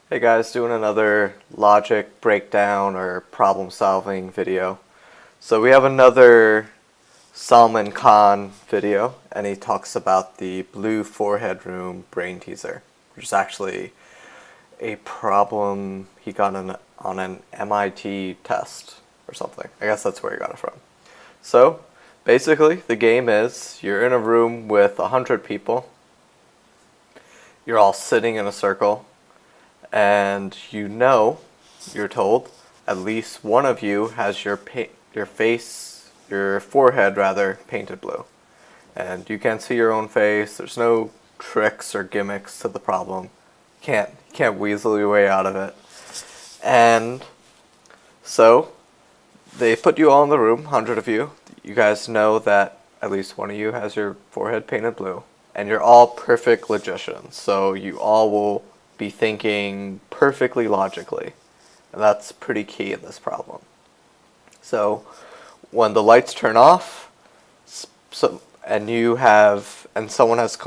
Hey guys, doing another logic breakdown or problem solving video. So we have another Salman Khan video, and he talks about the blue forehead room brain teaser, which is actually a problem he got on an MIT test or something. I guess that's where he got it from. So basically, the game is you're in a room with 100 people. You're all sitting in a circle, and you're told, at least one of you has your forehead rather, painted blue. And you can't see your own face. There's no tricks or gimmicks to the problem. You can't weasel your way out of it. And so they put you all in the room, 100 of you. You guys know that at least one of you has your forehead painted blue. And you're all perfect logicians. So you all will be thinking perfectly logically. And that's pretty key in this problem. So when the lights turn off, and someone has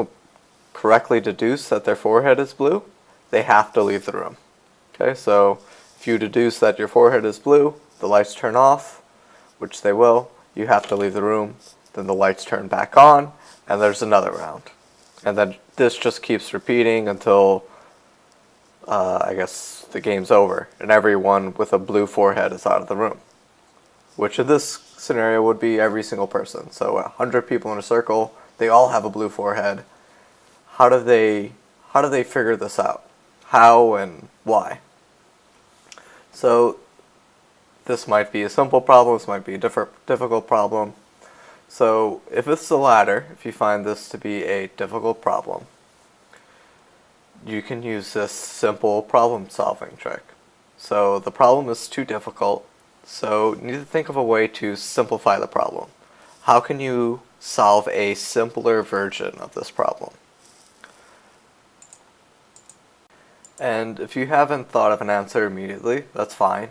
correctly deduced that their forehead is blue, they have to leave the room. Okay, so if you deduce that your forehead is blue, the lights turn off, which they will, you have to leave the room, then the lights turn back on, and there's another round. And then this just keeps repeating until I guess the game's over and everyone with a blue forehead is out of the room. Which in this scenario would be every single person. So 100 people in a circle, they all have a blue forehead. How do they figure this out? How and why? So this might be a simple problem, this might be a difficult problem. So if it's the latter, if you find this to be a difficult problem, you can use this simple problem solving trick. So the problem is too difficult, so you need to think of a way to simplify the problem. How can you solve a simpler version of this problem? And if you haven't thought of an answer immediately, that's fine.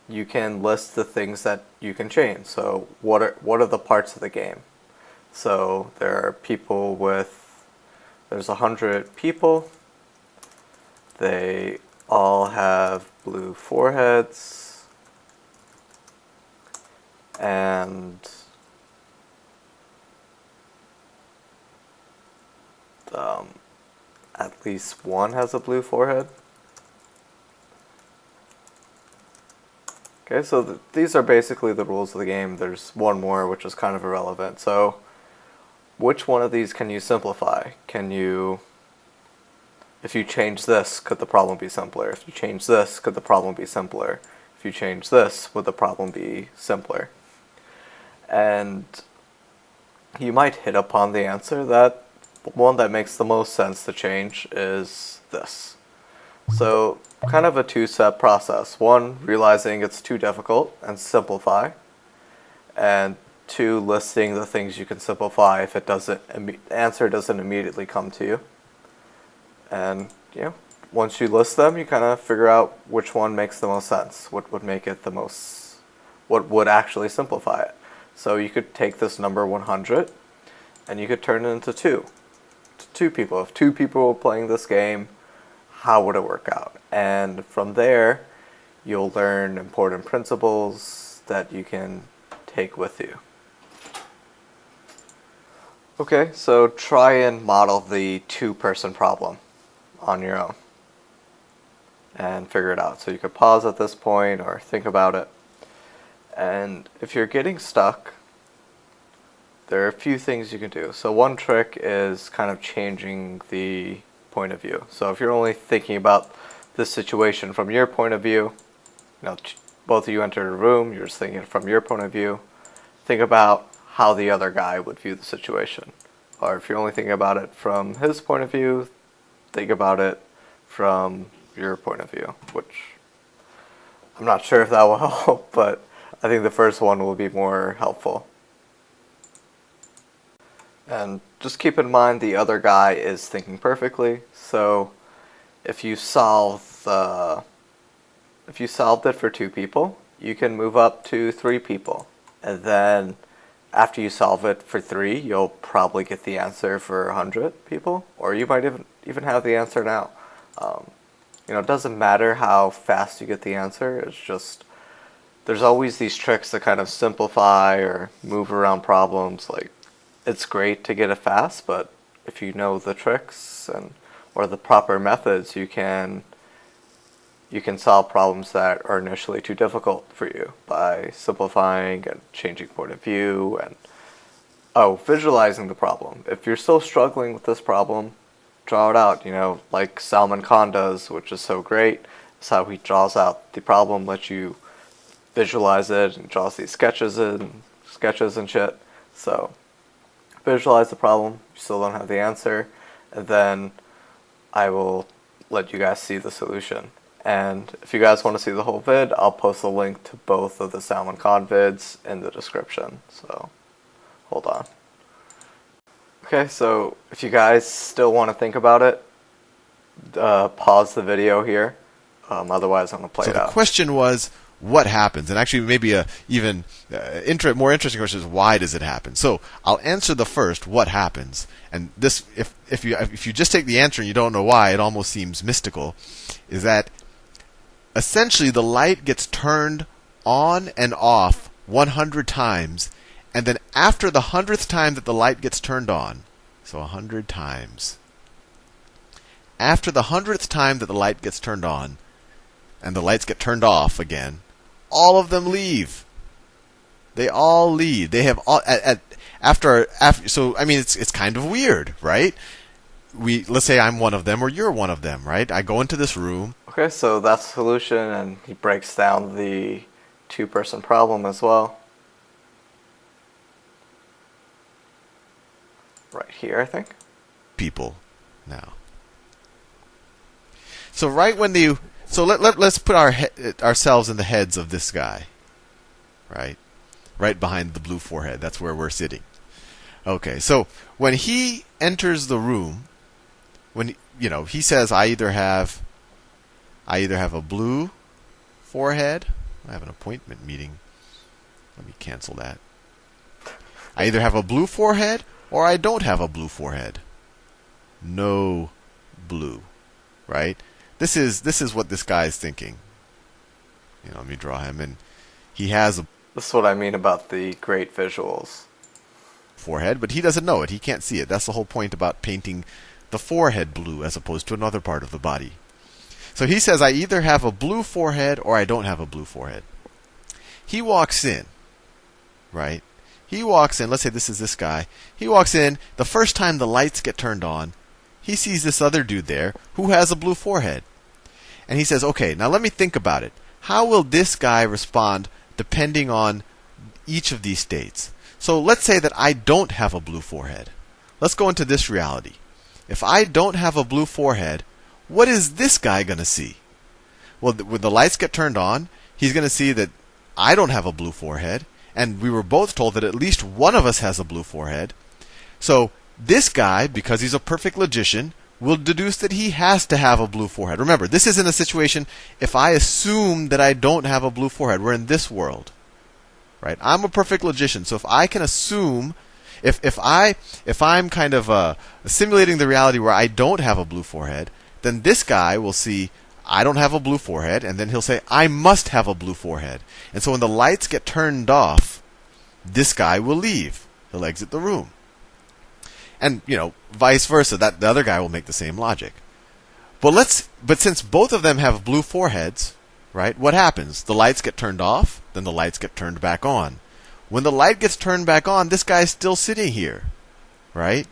You can list the things that you can change. So what are the parts of the game? So there's 100 people. They all have blue foreheads, and at least one has a blue forehead. Okay, so these are basically the rules of the game. There's one more which is kind of irrelevant. So which one of these can you simplify? If you change this, could the problem be simpler? If you change this, could the problem be simpler? If you change this, would the problem be simpler? And you might hit upon the answer that the one that makes the most sense to change is this. So kind of a two-step process. One, realizing it's too difficult and simplify. And two, listing the things you can simplify if the answer doesn't immediately come to you. And once you list them, you kind of figure out which one makes the most sense, what would actually simplify it. So you could take this number 100 and you could turn it into two people. If two people were playing this game, how would it work out? And from there, you'll learn important principles that you can take with you. Okay, so try and model the two-person problem on your own and figure it out. So you could pause at this point or think about it. And if you're getting stuck, there are a few things you can do. So one trick is kind of changing the point of view. So if you're only thinking about this situation from your point of view, both of you entered a room, you're just thinking from your point of view, think about how the other guy would view the situation. Or if you're only thinking about it from his point of view, think about it from your point of view, which I'm not sure if that will help, but I think the first one will be more helpful. And just keep in mind the other guy is thinking perfectly, so if you solved it for 2 people, you can move up to 3 people. And then after you solve it for 3, you'll probably get the answer for 100 people, or you might even have the answer now. it doesn't matter how fast you get the answer. It's just there's always these tricks to kind of simplify or move around problems. Like, it's great to get it fast, but if you know the tricks and or the proper methods, you can solve problems that are initially too difficult for you by simplifying and changing point of view and visualizing the problem. If you're still struggling with this problem, draw it out, like Salman Khan does, which is so great. It's how he draws out the problem, lets you visualize it, and draws these sketches and shit. So visualize the problem. You still don't have the answer, and then I will let you guys see the solution. And if you guys want to see the whole vid, I'll post a link to both of the Salman Khan vids in the description. So hold on. Okay, so if you guys still want to think about it, pause the video here. Otherwise, I'm going to play it out. So the question was, what happens? And actually, maybe a even more interesting question is, why does it happen? So I'll answer the first, what happens? And this, if you just take the answer and you don't know why, it almost seems mystical. Is that essentially the light gets turned on and off 100 times, and then after the 100th time that the light gets turned on, so 100 times, after the 100th time that the light gets turned on, and the lights get turned off again, all of them leave. They all leave. They have all after. So I mean, it's kind of weird, right? Let's say I'm one of them, or you're one of them, right? I go into this room. Okay, so that's the solution, and he breaks down the two-person problem as well. Right here, I think. People now. So right when let's put ourselves in the heads of this guy, right behind the blue forehead. That's where we're sitting. Okay, so when he enters the room, when he says, I either have a blue forehead. I have an appointment meeting. Let me cancel that. I either have a blue forehead or I don't have a blue forehead. No blue, right? This is what this guy is thinking. Let me draw him, and he has a. This is what I mean about the great visuals. Forehead, but he doesn't know it. He can't see it. That's the whole point about painting the forehead blue as opposed to another part of the body. So he says, I either have a blue forehead or I don't have a blue forehead. He walks in, right? He walks in. Let's say this is this guy. He walks in. The first time the lights get turned on, he sees this other dude there who has a blue forehead. And he says, okay, now let me think about it. How will this guy respond depending on each of these states? So let's say that I don't have a blue forehead. Let's go into this reality. If I don't have a blue forehead, what is this guy going to see? Well, when the lights get turned on, he's going to see that I don't have a blue forehead, and we were both told that at least one of us has a blue forehead. So this guy, because he's a perfect logician, will deduce that he has to have a blue forehead. Remember, this isn't a situation if I assume that I don't have a blue forehead. We're in this world, right? I'm a perfect logician, so if I can assume, if I'm kind of simulating the reality where I don't have a blue forehead, then this guy will see I don't have a blue forehead, and then he'll say I must have a blue forehead. And so when the lights get turned off, this guy will leave. He'll exit the room. And, vice versa, that the other guy will make the same logic. But since both of them have blue foreheads, right? What happens? The lights get turned off, then the lights get turned back on. When the light gets turned back on, this guy's still sitting here, right?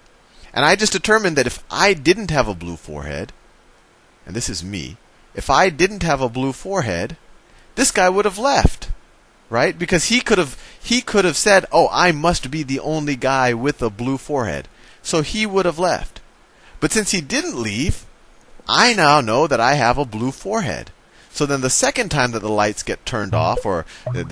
And I just determined that if I didn't have a blue forehead, and this is me, if I didn't have a blue forehead, this guy would have left, right? Because he could have said, "Oh, I must be the only guy with a blue forehead." So he would have left. But since he didn't leave, I now know that I have a blue forehead. So then the second time that the lights get turned off, or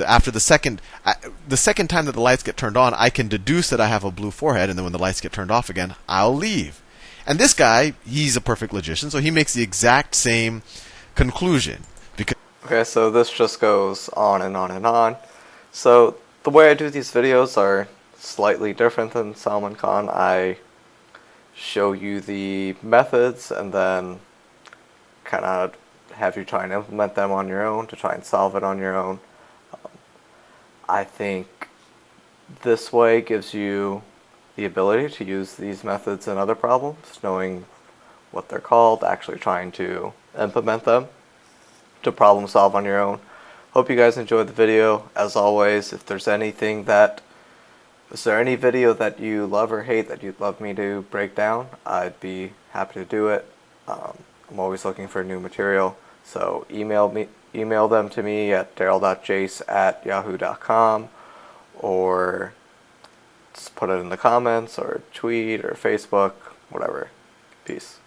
after the second time that the lights get turned on, I can deduce that I have a blue forehead, and then when the lights get turned off again, I'll leave. And this guy, he's a perfect logician, so he makes the exact same conclusion. Okay, so this just goes on and on and on. So the way I do these videos are slightly different than Salman Khan. I show you the methods and then kind of have you try and implement them on your own to try and solve it on your own. I think this way gives you the ability to use these methods in other problems, knowing what they're called, actually trying to implement them to problem solve on your own. Hope you guys enjoyed the video. As always, if there's anything that, is there any video that you love or hate that you'd love me to break down? I'd be happy to do it. I'm always looking for new material, so email them to me at daryl.jace@yahoo.com, or just put it in the comments or tweet or Facebook, whatever. Peace.